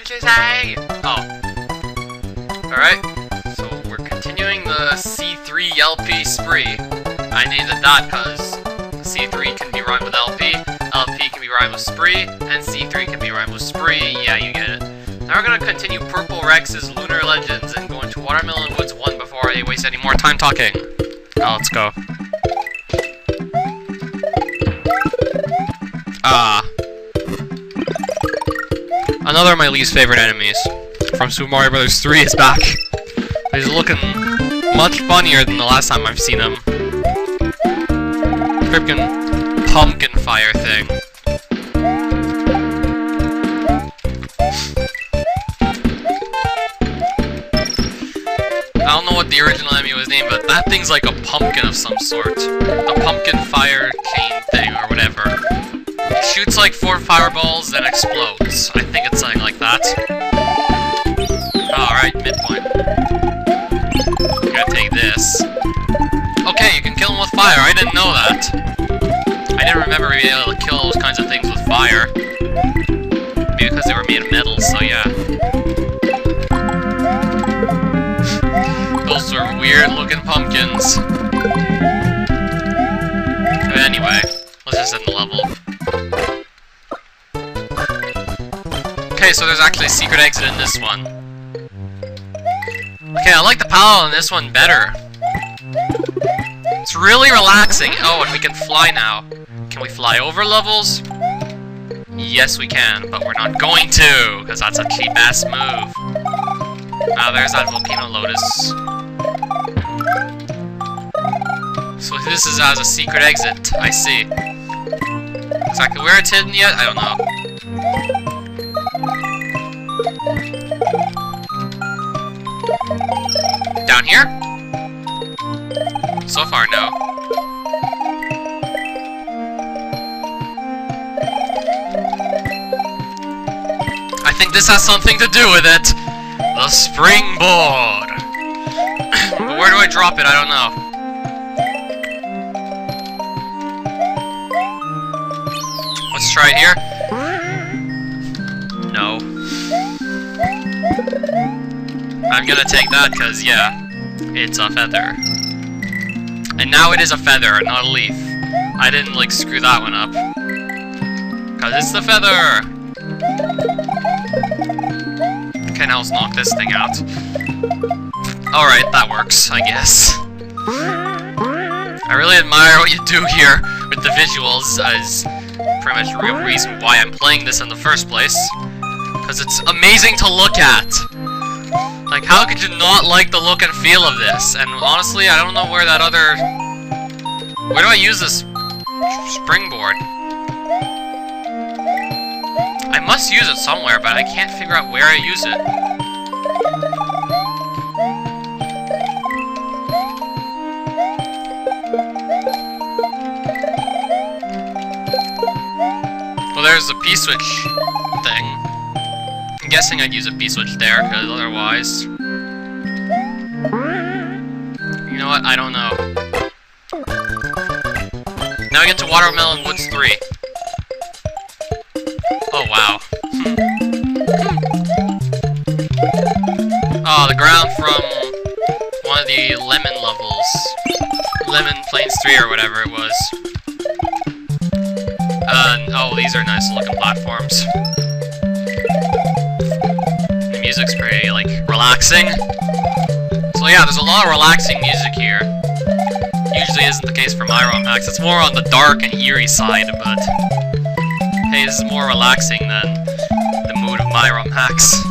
did you say? Oh. Alright, so we're continuing the C3 LP spree. I needed that because C3 can be rhymed with LP, LP can be rhymed with spree, and C3 can be rhymed with spree. Yeah, you get it. Now we're gonna continue Purple Rex's Lunar Legends and go into Watermelon Woods 1 before I waste any more time talking. Now let's go. Another of my least favorite enemies from Super Mario Bros. 3 is back. He's looking much funnier than the last time I've seen him. Frickin' pumpkin fire thing. I don't know what the original enemy was named, but that thing's like a pumpkin of some sort. A pumpkin fire cane thing, or whatever. It shoots like 4 fireballs, then explodes. I think it's something like that. Alright, midpoint. I'm gonna take this. Okay, you can kill them with fire, I didn't know that. I didn't remember being able to kill those kinds of things with fire. Maybe because they were made of metal, so yeah. Those are weird looking pumpkins. But anyway, let's just end the level. Okay, so there's actually a secret exit in this one. Okay, I like the palette on this one better. It's really relaxing. Oh, and we can fly now. Can we fly over levels? Yes, we can, but we're not going to, because that's a cheap-ass move. Now there's that volcano lotus. So this is as a secret exit, I see. Exactly where it's hidden yet? I don't know. Down here? So far, no. I think this has something to do with it. The springboard. But where do I drop it? I don't know. Let's try it here. No. I'm gonna take that because, yeah, it's a feather. And now it is a feather, not a leaf. I didn't, like, screw that one up. Because it's the feather! Okay, now let's knock this thing out. Alright, that works, I guess. I really admire what you do here with the visuals, as pretty much the real reason why I'm playing this in the first place. Because it's amazing to look at! Like, how could you not like the look and feel of this? And honestly, I don't know where that other... Where do I use this springboard? I must use it somewhere, but I can't figure out where I use it. Well, there's the P-switch thing. I'm guessing I'd use a P-switch there, because otherwise... You know what? I don't know. Now we get to Watermelon Woods 3. Oh, wow. Oh, the ground from one of the Lemon levels. Lemon Plains 3 or whatever it was. Oh, these are nice looking platforms. The music's pretty, like, relaxing. So yeah, there's a lot of relaxing music here. Usually isn't the case for my ROM hacks. It's more on the dark and eerie side, but... Hey, this is more relaxing than the mood of my ROM hacks.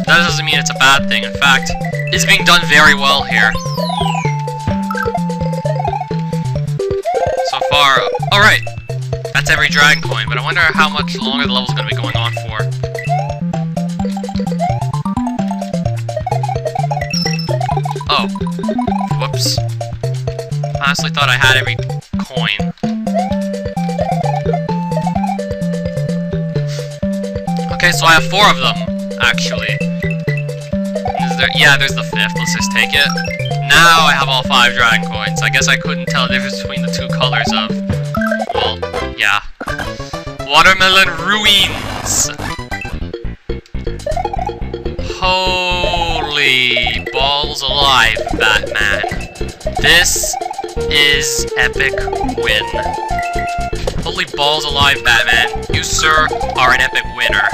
That doesn't mean it's a bad thing. In fact, it's being done very well here. So far, alright. That's every dragon coin, but I wonder how much longer the level's gonna be going on for. Oh. Whoops. I honestly thought I had every coin. Okay, so I have 4 of them, actually. Is there... Yeah, there's the 5th. Let's just take it. Now I have all 5 dragon coins. I guess I couldn't tell the difference between the 2 colors of... Well, yeah. Watermelon Ruins! alive, Batman. This is epic win. Holy balls alive, Batman. You, sir, are an epic winner.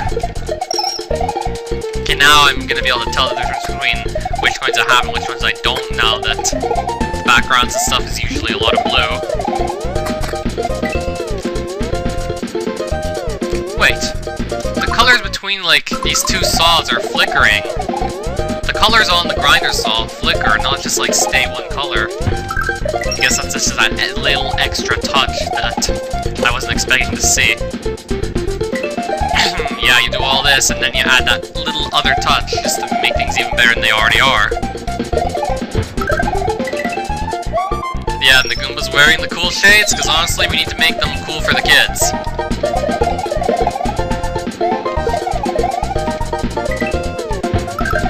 Okay, now I'm gonna be able to tell the difference between which ones I have and which ones I don't, now that the backgrounds and stuff is usually a lot of blue. Wait. The colors between, like, these two saws are flickering. The colors on the grinder saw flicker, not just, like, stay one color. I guess that's just that little extra touch that I wasn't expecting to see. Yeah, you do all this, and then you add that little other touch just to make things even better than they already are. Yeah, and the Goomba's wearing the cool shades, because honestly, we need to make them cool for the kids.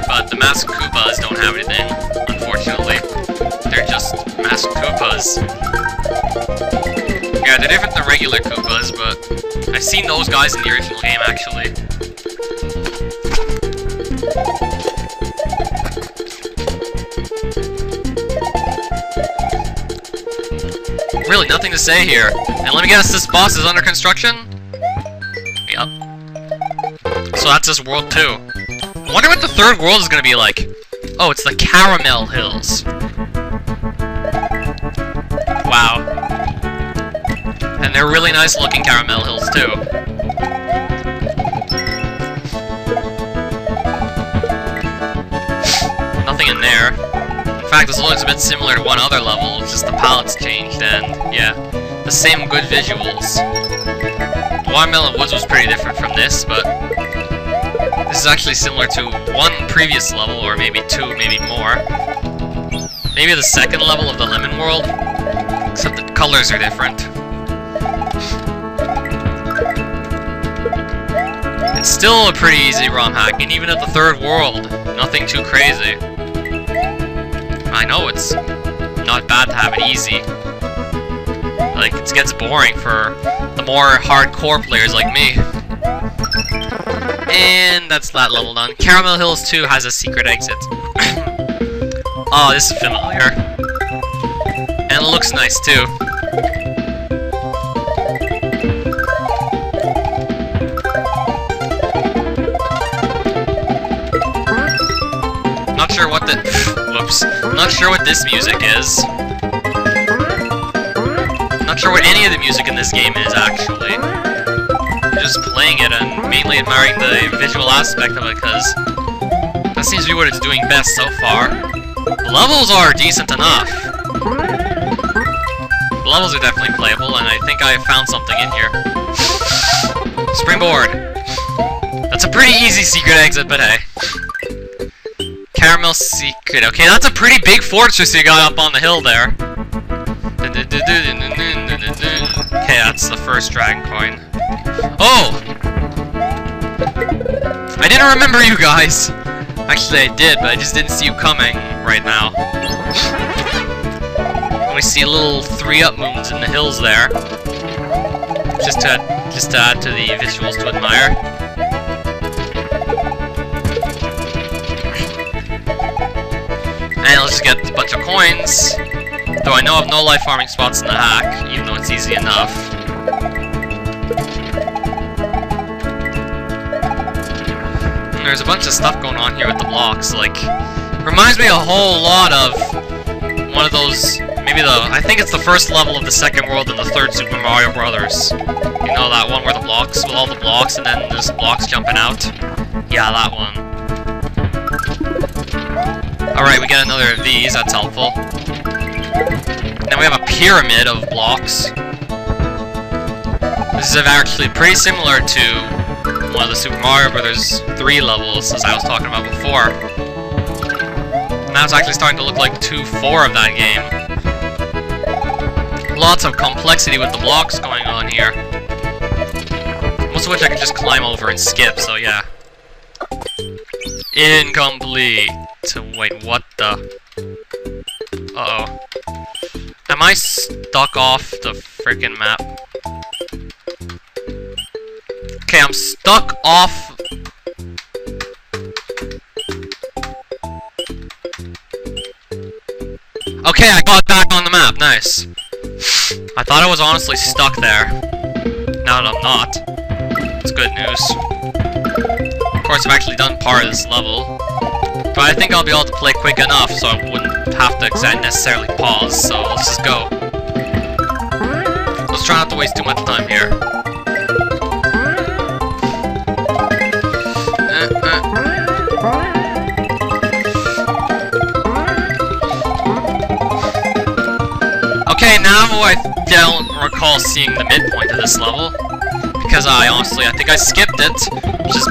But the Masked Koopas don't have anything, unfortunately. They're just Masked Koopas. Yeah, they're different than regular Koopas, but I've seen those guys in the original game, actually. Really, nothing to say here. And let me guess, this boss is under construction? Yep. So that's this world 2. I wonder what the third world is gonna be like. Oh, it's the Caramel Hills. Wow. And they're really nice looking Caramel Hills, too. Nothing in there. In fact, this looks a bit similar to one other level, just the palette's changed, and yeah, the same good visuals. Watermelon Woods was pretty different from this, but this is actually similar to one previous level, or maybe two, maybe more. Maybe the second level of the Lemon World, except the colors are different. It's still a pretty easy ROM hack, and even at the third world, nothing too crazy. I know it's not bad to have it easy. Like, it gets boring for the more hardcore players like me. And that's that level done. Caramel Hills 2 has a secret exit. Oh, this is familiar. And it looks nice too. Not sure what the... Whoops. Not sure what this music is. Not sure what any of the music in this game is, actually. Just playing it and mainly admiring the visual aspect of it, because that seems to be what it's doing best so far. The levels are decent enough. The levels are definitely playable, and I think I found something in here. Springboard. That's a pretty easy secret exit, but hey. Caramel Secret. Okay, that's a pretty big fortress you got up on the hill there. Okay, that's the first dragon coin. Oh! I didn't remember you guys! Actually, I did, but I just didn't see you coming right now. We see little 3-up moons in the hills there. Just to add to the visuals to admire. And let's just get a bunch of coins. Though I know of no life farming spots in the hack, even though it's easy enough. And there's a bunch of stuff going on here with the blocks, like... Reminds me a whole lot of one of those... Maybe I think it's the first level of the second world in the third Super Mario Brothers. You know, that one where the blocks, with all the blocks, and then there's blocks jumping out? Yeah, that one. Alright, we get another of these, that's helpful. Then we have a pyramid of blocks. This is actually pretty similar to one of the Super Mario Brothers 3 levels, as I was talking about before. Now it's actually starting to look like 2-4 of that game. Lots of complexity with the blocks going on here. Most of which I can just climb over and skip, so yeah. Incomplete. Wait, what the? Uh-oh. Am I stuck off the freaking map? Okay, I'm stuck off... Okay, I got back on the map. Nice. I thought I was honestly stuck there. Now that I'm not. It's good news. Of course, I've actually done part of this level. But I think I'll be able to play quick enough so I wouldn't have to necessarily pause. So let's just go. Let's try not to waste too much time here. Okay, now I don't recall seeing the midpoint of this level. Because I think I skipped it. Just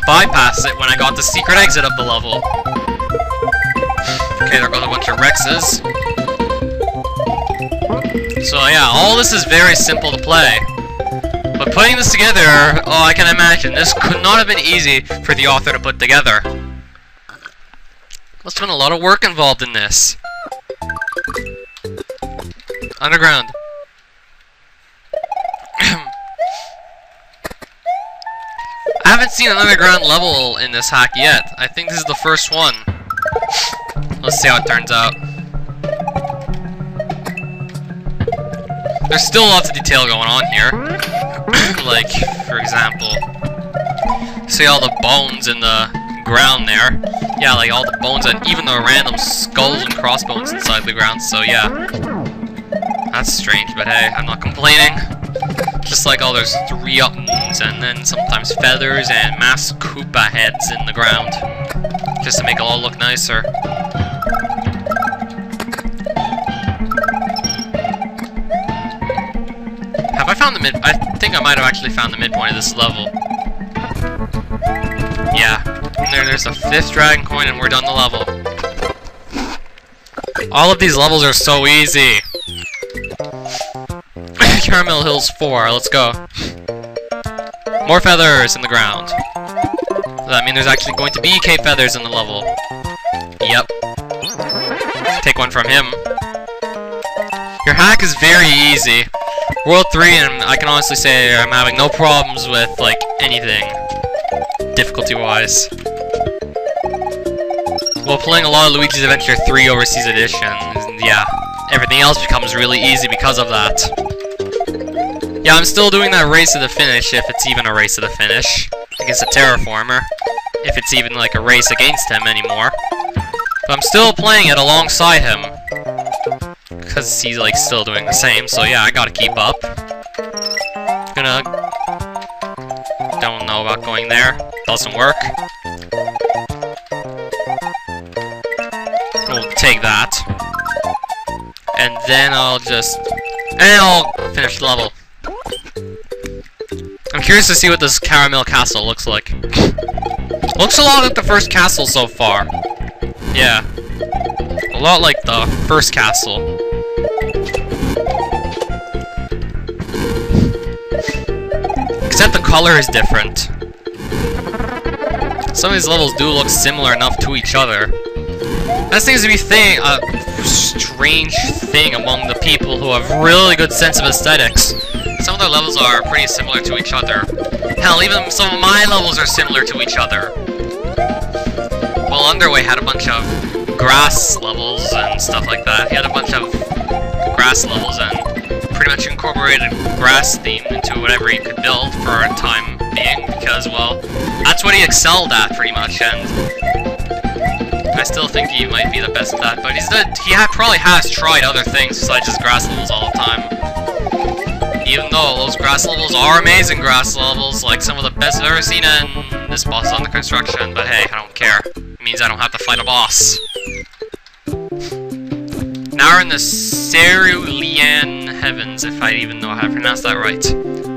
bypassed it when I got the secret exit of the level. Okay, there goes a bunch of Rexes. So yeah, all this is very simple to play. But putting this together, oh, I can imagine, this could not have been easy for the author to put together. Must have been a lot of work involved in this. Underground. I haven't seen an underground level in this hack yet. I think this is the first one. Let's see how it turns out. There's still lots of detail going on here. Like, for example, see all the bones in the ground there? Yeah, like all the bones and even the random skulls and crossbones inside the ground, so yeah. That's strange, but hey, I'm not complaining. Just like, oh, there's 3 up moons, and then sometimes feathers and mass Koopa heads in the ground. Just to make it all look nicer. Have I found the I think I might have actually found the midpoint of this level. Yeah. And there's a 5th dragon coin, and we're done the level. All of these levels are so easy. Caramel Hills 4, let's go. More feathers in the ground. Does that mean there's actually going to be cave feathers in the level? Yep. Take one from him. Your hack is very easy. World 3, and I can honestly say I'm having no problems with, like, anything. Difficulty-wise. While playing a lot of Luigi's Adventure 3 Overseas Edition, yeah, everything else becomes really easy because of that. Yeah, I'm still doing that race to the finish, if it's even a race to the finish, against a terraformer, if it's even like a race against him anymore. But I'm still playing it alongside him, because he's like still doing the same, so yeah, I gotta keep up. Don't know about going there, doesn't work. We'll take that. And then I'll finish the level. I'm curious to see what this caramel castle looks like. Looks a lot like the first castle so far. Yeah. A lot like the first castle. Except the color is different. Some of these levels do look similar enough to each other. That seems to be a strange thing among the people who have really good sense of aesthetics. Some of their levels are pretty similar to each other. Hell, even some of my levels are similar to each other. Well, Underway had a bunch of grass levels and stuff like that. He had a bunch of grass levels and pretty much incorporated grass theme into whatever he could build for a time being, because, well, that's what he excelled at, pretty much, and I still think he might be the best at that, but he probably has tried other things besides just grass levels all the time. Even though those grass levels are amazing grass levels, like some of the best I've ever seen, and this boss is under construction, but hey, I don't care. It means I don't have to fight a boss. Now we're in the Cerulean Heavens, if I even know how to pronounce that right.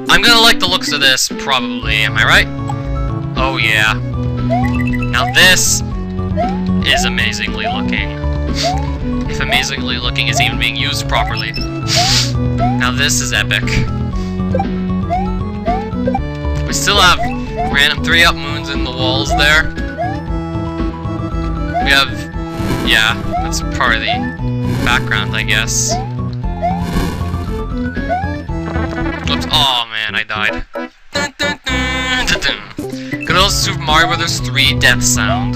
I'm gonna like the looks of this, probably, am I right? Oh yeah. Now this is amazingly looking. If amazingly looking is even being used properly. Now this is epic. We still have random 3-up moons in the walls there. We have, yeah, that's part of the background, I guess. Oops, oh man, I died. Good old Super Mario Bros. 3 death sound.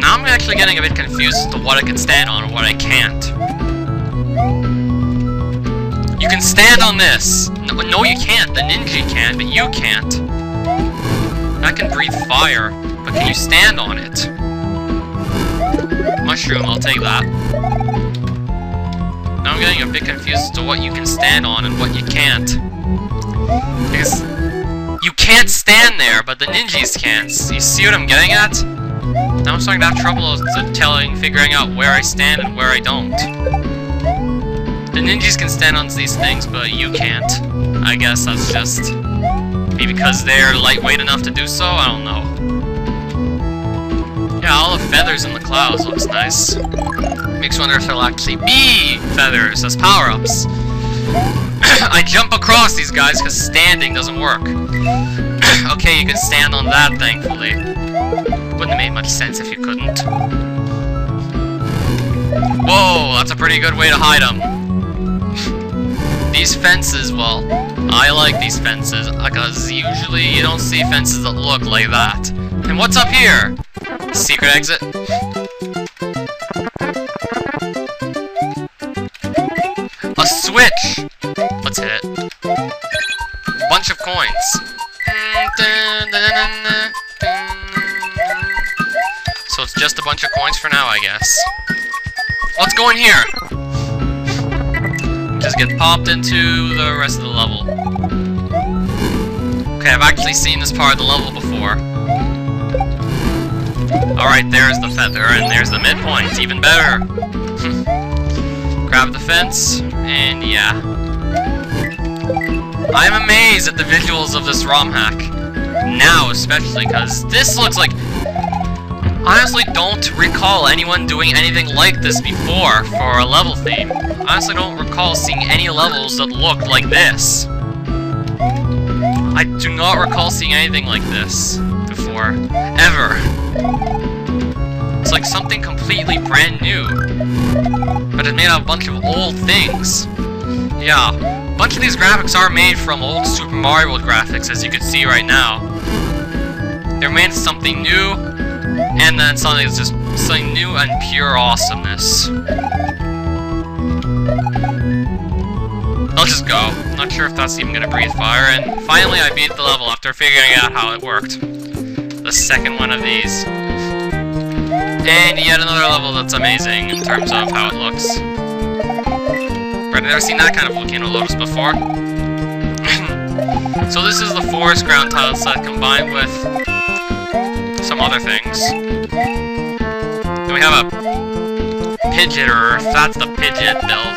Now I'm I'm actually getting a bit confused as to what I can stand on and what I can't. You can stand on this! No, you can't. The ninja can, but you can't. I can breathe fire, but can you stand on it? Mushroom, I'll take that. Now I'm getting a bit confused as to what you can stand on and what you can't. Because you can't stand there, but the ninjas can't. You see what I'm getting at? Now I'm starting to have trouble figuring out where I stand and where I don't. The ninjas can stand on these things, but you can't. I guess that's just maybe because they're lightweight enough to do so, I don't know. Yeah, all the feathers in the clouds looks nice. Makes me wonder if there'll actually be feathers as power-ups. I jump across these guys because standing doesn't work. Okay, you can stand on that, thankfully. Wouldn't have made much sense if you couldn't. Whoa, that's a pretty good way to hide them. These fences, well, I like these fences, because usually you don't see fences that look like that. And what's up here? Secret exit? A switch! Let's hit it. Bunch of coins. So it's just a bunch of coins for now, I guess. Let's go in here! Just get popped into the rest of the level. Okay, I've actually seen this part of the level before. Alright, there's the feather, and there's the midpoint. Even better! Grab the fence, and yeah. I'm amazed at the visuals of this ROM hack. Now, especially, because this looks like... I honestly don't recall anyone doing anything like this before for a level theme. I honestly don't recall seeing any levels that looked like this. I do not recall seeing anything like this before. Ever. It's like something completely brand new. But it's made out of a bunch of old things. Yeah, a bunch of these graphics are made from old Super Mario World graphics, as you can see right now. They're made of something new, and then something that's just something new and pure awesomeness. I'll just go. Not sure if that's even gonna breathe fire, and finally I beat the level after figuring out how it worked. The second one of these. And yet another level that's amazing in terms of how it looks. I've never seen that kind of volcano lotus before. So this is the forest ground tile set combined with some other things. Then we have a Pidgeot, or if that's the Pidgeot build,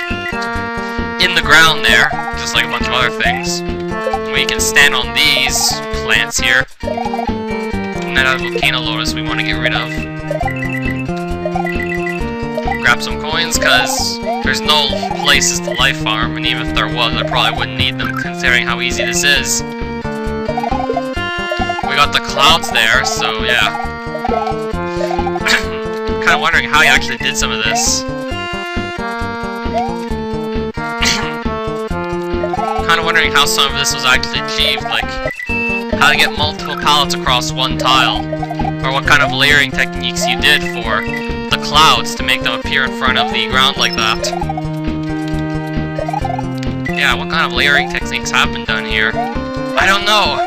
in the ground there, just like a bunch of other things. We can stand on these plants here. And then a volcano lotus we want to get rid of. Grab some coins, because there's no places to life farm, and even if there was, I probably wouldn't need them, considering how easy this is. We got the clouds there, so yeah. Kind of wondering how he actually did some of this. Kind of wondering how some of this was actually achieved, like how to get multiple pallets across one tile, or what kind of layering techniques you did for the clouds to make them appear in front of the ground like that. Yeah, what kind of layering techniques have been done here? I don't know!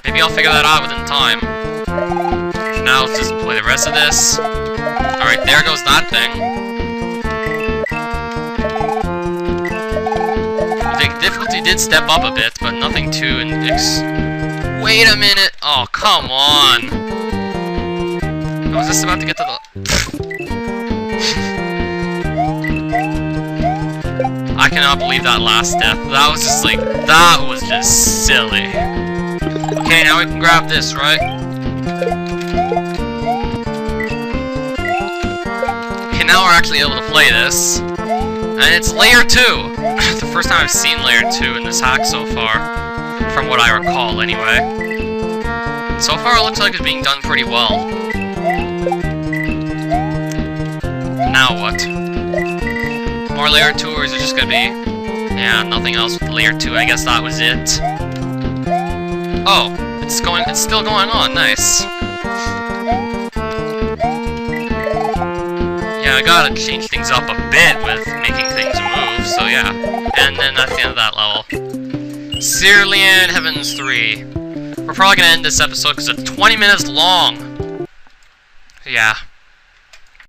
Maybe I'll figure that out within time. For now, let's just play the rest of this. Alright, there goes that thing. The difficulty did step up a bit, but nothing too... Wait a minute! Oh, come on! I was just about to get to the... I cannot believe that last step. That was just like... That was just silly. Okay, now we can grab this, right? Okay, now we're actually able to play this. And it's Layer 2! The first time I've seen Layer 2 in this hack so far. From what I recall, anyway. So far, it looks like it's being done pretty well. Now what? More Layer 2, or is it just gonna be... Yeah, nothing else with Layer 2, I guess that was it. Oh, it's still going on, nice. I gotta change things up a bit with making things move, so yeah. And then that's the end of that level. Cerulean Heavens 3. We're probably gonna end this episode because it's 20 minutes long. Yeah.